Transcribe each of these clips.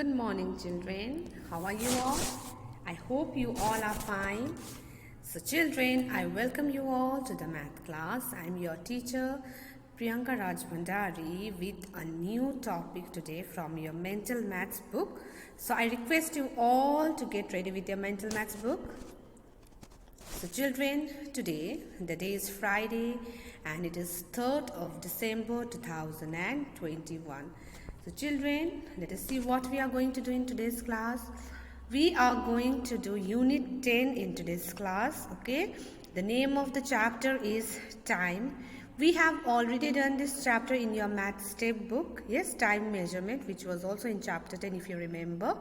Good morning, children. How are you all? I hope you all are fine. So, children, I welcome you all to the math class. I am your teacher, Priyanka Rajbhandari, with a new topic today from your mental maths book. So, I request you all to get ready with your mental maths book. So, children, today, the day is Friday and it is 3rd of December 2021. So children, let us see what we are going to do in today's class. We are going to do unit 10 in today's class, okay? The name of the chapter is time. We have already done this chapter in your math step book, yes, time measurement, which was also in chapter 10 if you remember.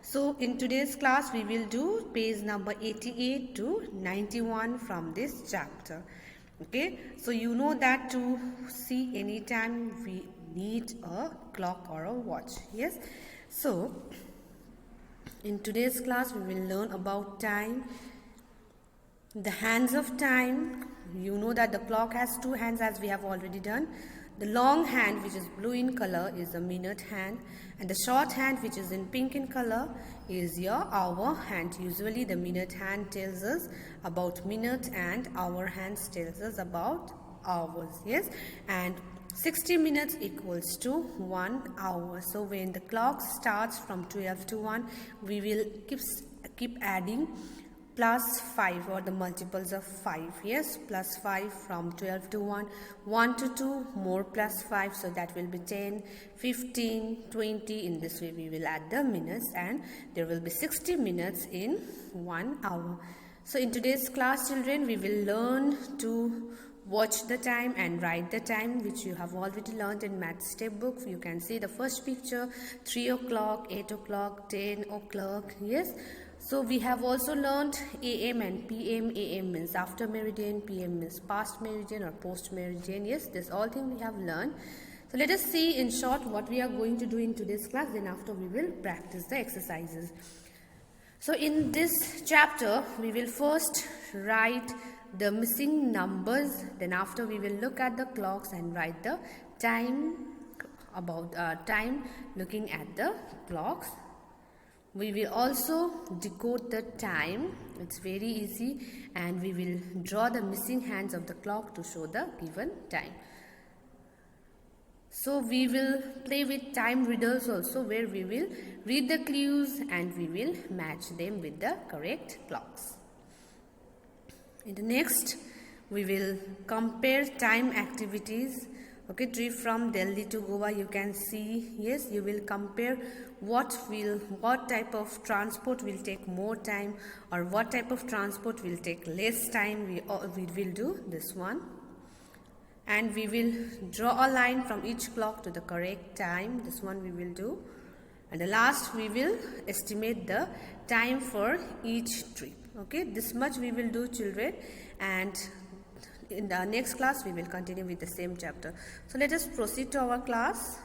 So in today's class, we will do page number 88 to 91 from this chapter. Okay, so you know that to see any time we need a clock or a watch. Yes, so in today's class we will learn about time, the hands of time. You know that the clock has two hands, as we have already done. The long hand, which is blue in color, is the minute hand, and the short hand, which is in pink in color, is your hour hand. Usually the minute hand tells us about minute and hour hands tells us about hours. Yes, and 60 minutes equals to 1 hour. So when the clock starts from 12 to 1, we will keep adding plus 5 or the multiples of 5. Yes, plus 5 from 12 to 1, 1 to 2, more plus 5, so that will be 10, 15, 20. In this way we will add the minutes and there will be 60 minutes in 1 hour. So in today's class, children, we will learn to watch the time and write the time, which you have already learned in math step book. You can see the first picture, 3 o'clock, 8 o'clock, 10 o'clock. Yes, so we have also learned AM and PM. AM means after meridian, PM means past meridian or post meridian. Yes, this all thing we have learned. So let us see in short what we are going to do in today's class. Then after we will practice the exercises. So in this chapter we will first write the missing numbers, then after we will look at the clocks and write the time, about time looking at the clocks. We will also decode the time. It's very easy, and we will draw the missing hands of the clock to show the given time. So we will play with time riddles also, where we will read the clues and we will match them with the correct clocks. In the next, we will compare time activities. Okay, trip from Delhi to Goa, you can see. Yes, you will compare what type of transport will take more time or what type of transport will take less time. We will do this one. And we will draw a line from each clock to the correct time. This one we will do. And the last, we will estimate the time for each trip. Okay, this much we will do, children, and in the next class we will continue with the same chapter. So let us proceed to our class.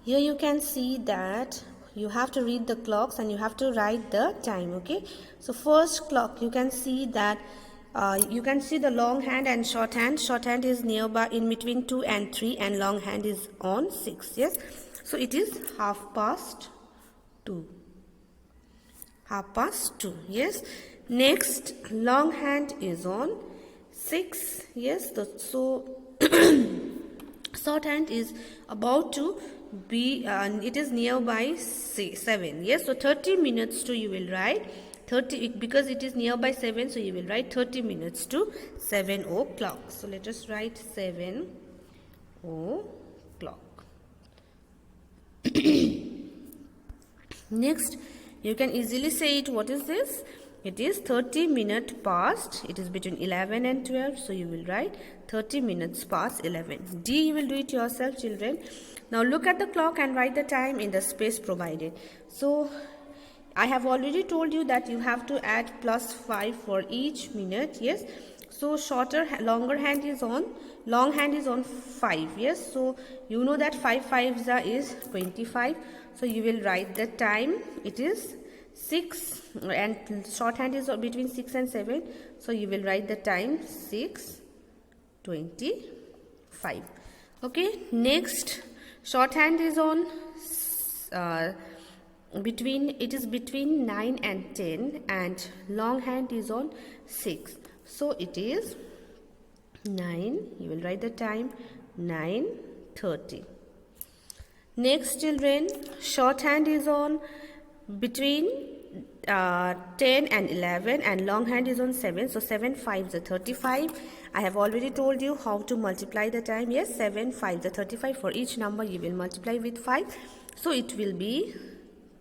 Here you can see that you have to read the clocks and you have to write the time. Okay, so first clock, you can see that you can see the long hand and short hand. Short hand is nearby in between 2 and 3, and long hand is on 6. Yes, so it is 2:30. 2:30. Yes, next long hand is on 6. Yes, so short hand is about to be it is nearby 7. Yes, so 30 minutes to, you will write 30, because it is nearby 7, so you will write 30 minutes to 7 o'clock. So let us write 7 o'clock. Next, you can easily say it. What is this? It is 30 minutes past. It is between 11 and 12. So you will write 30 minutes past 11. D, you will do it yourself, children. Now look at the clock and write the time in the space provided. So I have already told you that you have to add plus 5 for each minute. Yes. So longer hand is on, long hand is on 5. Yes. So you know that 5 5s is 25. So you will write the time. It is 6, and short hand is between 6 and 7. So you will write the time 6:25. Okay. Next, short hand is on between 9 and 10, and long hand is on 6. So it is 9. You will write the time 9:30. Next, children, shorthand is on between 10 and 11, and long hand is on 7. So 7 5s are 35. I have already told you how to multiply the time. Yes, 7 5s are 35. For each number you will multiply with 5. So it will be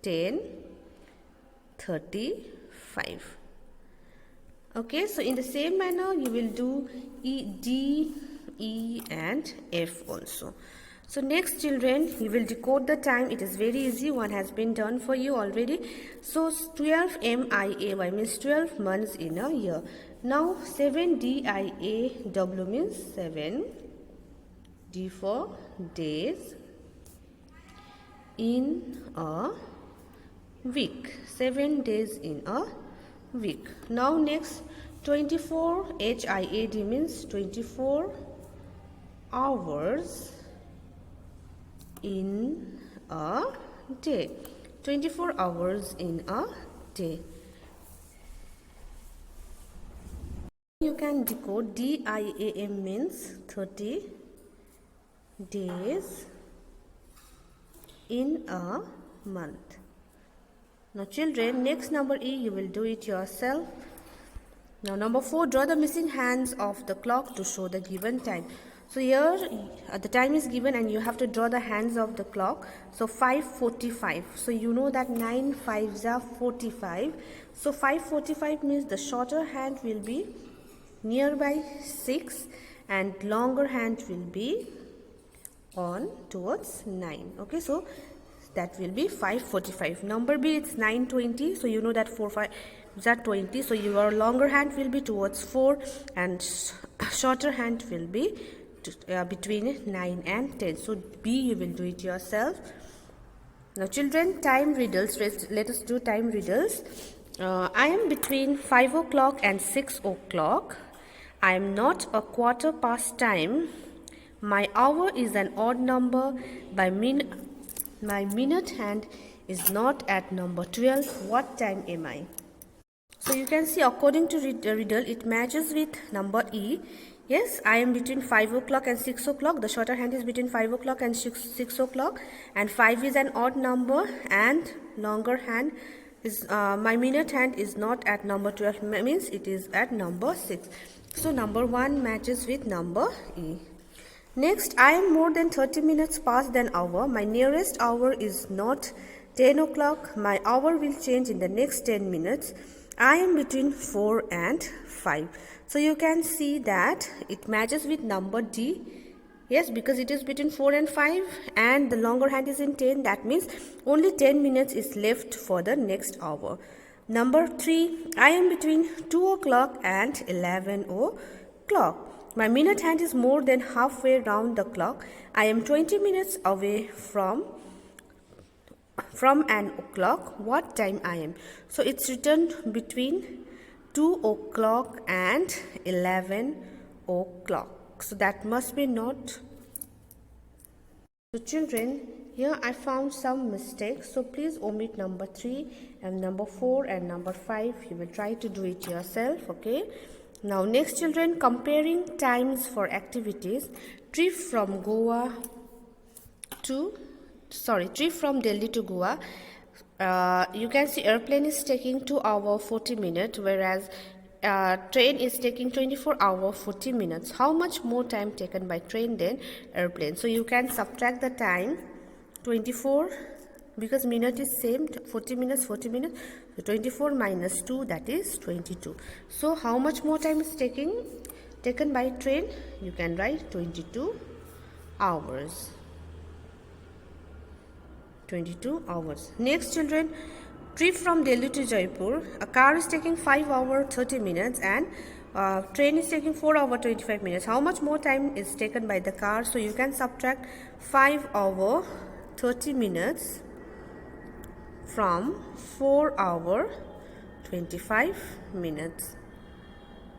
10:35. Okay, so in the same manner you will do D, E and F also. So next, children, you will decode the time. It is very easy. One has been done for you already. So 12 MIAY means 12 months in a year. Now 7 DIAW means 7. D for days in a week. 7 days in a week. Now next, 24 HIAD means 24 hours in a day. 24 hours in a day. You can decode DIAM means 30 days in a month. Now children, next number E, you will do it yourself. Now number 4, draw the missing hands of the clock to show the given time. So here the time is given and you have to draw the hands of the clock. So 5:45. So you know that 9 5s are 45. So 5:45 means the shorter hand will be nearby 6 and longer hand will be on towards 9. Okay, so that will be 5:45. Number B, it's 9:20. So you know that 4 5s are 20. So your longer hand will be towards 4 and shorter hand will be between 9 and 10. So B, you will do it yourself. Now children, time riddles. Let us do time riddles. I am between 5 o'clock and 6 o'clock. I am not a quarter past time. My hour is an odd number. My minute hand is not at number 12. What time am I? So you can see, according to the riddle, it matches with number E. Yes, I am between 5 o'clock and 6 o'clock. The shorter hand is between 5 o'clock and 6 o'clock. And 5 is an odd number and longer hand is, my minute hand is not at number 12, means it is at number 6. So number 1 matches with number E. Next, I am more than 30 minutes past an hour. My nearest hour is not 10 o'clock. My hour will change in the next 10 minutes. I am between 4 and 5. So you can see that it matches with number D. Yes, because it is between 4 and 5 and the longer hand is in 10. That means only 10 minutes is left for the next hour. Number 3, I am between 2 o'clock and 11 o'clock. My minute hand is more than halfway round the clock. I am 20 minutes away from an o'clock. What time I am? So it's written between 2 o'clock and 11 o'clock. So that must be not. So children, here I found some mistakes. So please omit number 3 and number 4 and number 5. You will try to do it yourself. Okay. Now next, children, comparing times for activities. Trip from Delhi to Goa. You can see airplane is taking 2 hours 40 minutes, whereas train is taking 24 hours 40 minutes. How much more time taken by train than airplane? So you can subtract the time. 24, because minute is same, 40 minutes. So 24 minus 2, that is 22. So how much more time is taken by train? You can write 22 hours. 22 hours. Next, children, trip from Delhi to Jaipur. A car is taking 5 hours 30 minutes and train is taking 4 hours 25 minutes. How much more time is taken by the car? So you can subtract 5 hours 30 minutes from 4 hours 25 minutes.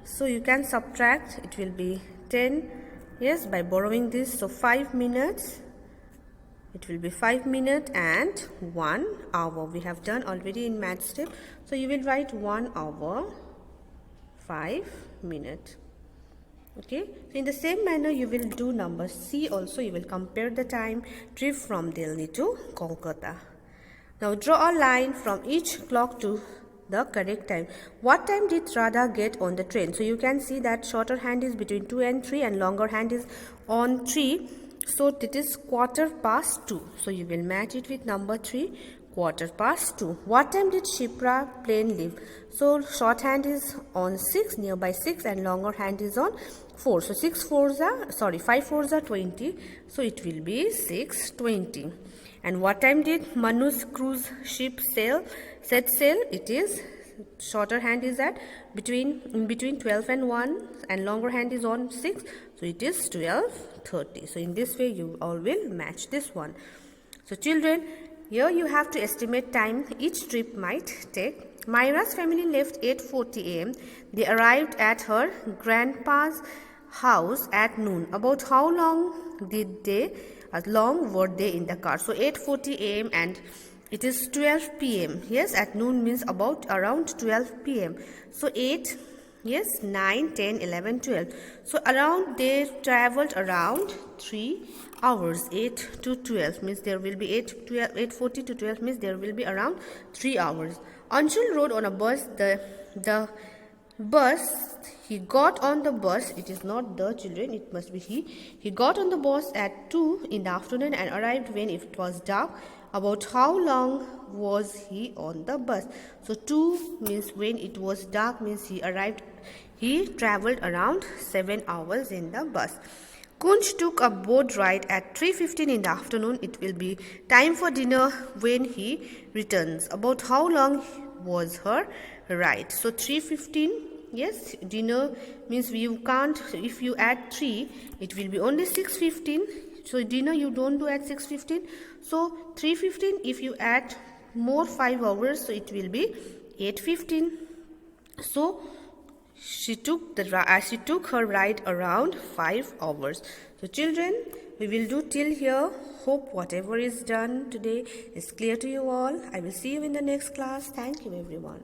So you can subtract, it will be 10, yes, by borrowing this. So 5 minutes It will be 5 minutes and 1 hour. We have done already in math step. So you will write 1 hour, 5 minutes. Okay. So in the same manner, you will do number C also. You will compare the time trip from Delhi to Kolkata. Now draw a line from each clock to the correct time. What time did Radha get on the train? So you can see that shorter hand is between 2 and 3 and longer hand is on 3. So it is 2:15. So you will match it with number 3, 2:15. What time did Shipra plane leave? So short hand is on 6, nearby 6, and longer hand is on 4. So 5 fours are 20. So it will be 6:20. And what time did Manu's cruise ship set sail? It is shorter hand is at in between 12 and 1, and longer hand is on 6. So it is 12:30. So in this way you all will match this one. So children, here you have to estimate time each trip might take. Myra's family left 8:40 am. They arrived at her grandpa's house at noon. About how long were they in the car? So 8:40 am and it is 12 pm. Yes, at noon means around 12 pm. So 8, yes, 9, 10, 11, 12. So around they traveled around 3 hours. 8 to 12 means there will be 8:40 to 12 means there will be around 3 hours. Anshul rode on a bus. He got on the bus. It is not the children, it must be he. He got on the bus at 2 in the afternoon and arrived when it was dark. About how long was he on the bus? So 2 means when it was dark means he traveled around 7 hours in the bus. Kunj took a boat ride at 3:15 in the afternoon. It will be time for dinner when he returns. About how long was her ride? So 3:15. Yes, dinner means you can't, if you add 3, it will be only 6:15. So dinner you don't do at 6:15. So 3:15, if you add more 5 hours, so it will be 8:15. So she took her ride around 5 hours. So children, we will do till here. Hope whatever is done today is clear to you all. I will see you in the next class. Thank you everyone.